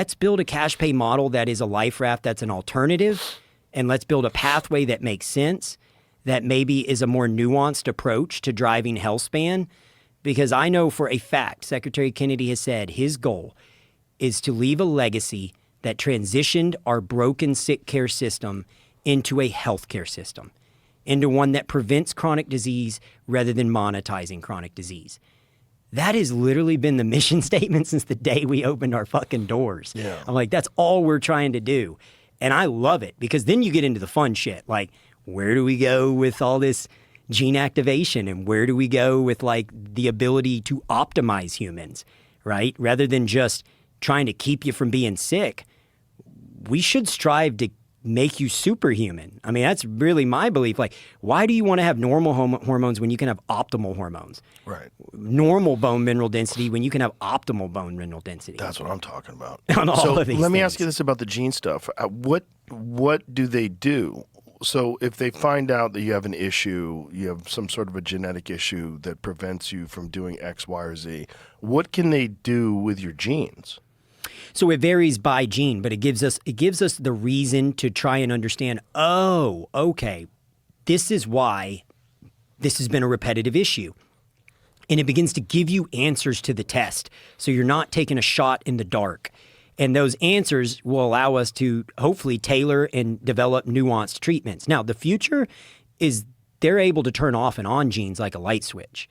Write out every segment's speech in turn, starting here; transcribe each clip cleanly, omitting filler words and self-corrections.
let's build a cash pay model that is a life raft that's an alternative, and let's build a pathway that makes sense, that maybe is a more nuanced approach to driving healthspan. Because I know for a fact, Secretary Kennedy has said his goal is to leave a legacy that transitioned our broken sick care system into a healthcare system, into one that prevents chronic disease rather than monetizing chronic disease. That has literally been the mission statement since the day we opened our fucking doors. Yeah. I'm like, that's all we're trying to do. And I love it because then you get into the fun shit. Like, where do we go with all this gene activation, and where do we go with like the ability to optimize humans, right? Rather than just trying to keep you from being sick, we should strive to make you superhuman. I mean, that's really my belief. Like, why do you want to have normal hormones when you can have optimal hormones? Right. Normal bone mineral density when you can have optimal bone mineral density. That's what I'm talking about. On all of these let me things. ask you this about the gene stuff. What do they do? So if they find out that you have an issue, you have some sort of a genetic issue that prevents you from doing X, Y, or Z, what can they do with your genes? So it varies by gene, but it gives us the reason to try and understand, oh, okay, this is why this has been a repetitive issue. And it begins to give you answers to the test. So you're not taking a shot in the dark. And those answers will allow us to hopefully tailor and develop nuanced treatments. Now, the future is they're able to turn off and on genes like a light switch.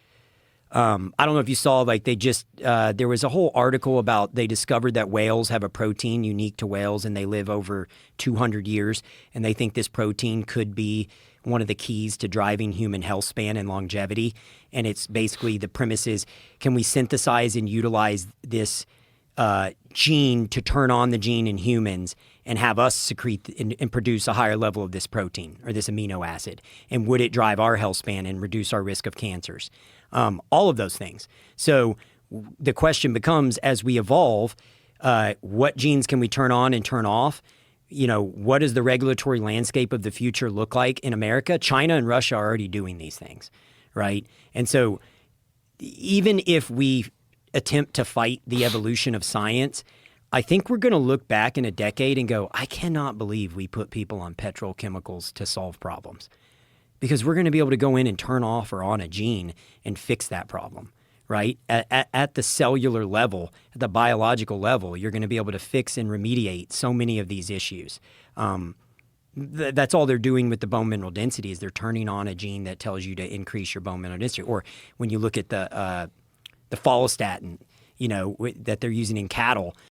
I don't know if you saw, like they just, there was a whole article about they discovered that whales have a protein unique to whales and they live over 200 years. And they think this protein could be one of the keys to driving human health span and longevity. And it's basically the premise is, can we synthesize and utilize this gene to turn on the gene in humans and have us secrete and produce a higher level of this protein or this amino acid? And would it drive our health span and reduce our risk of cancers? All of those things. So the question becomes, as we evolve, what genes can we turn on and turn off? You know, what does the regulatory landscape of the future look like in America? China and Russia are already doing these things, right? And so even if we attempt to fight the evolution of science, I think we're going to look back in a decade and go, I cannot believe we put people on petrochemicals to solve problems, because we're going to be able to go in and turn off or on a gene and fix that problem, right? At the cellular level, at the biological level, you're going to be able to fix and remediate so many of these issues. That's all they're doing with the bone mineral density is they're turning on a gene that tells you to increase your bone mineral density. Or when you look at the follistatin, you know, that they're using in cattle,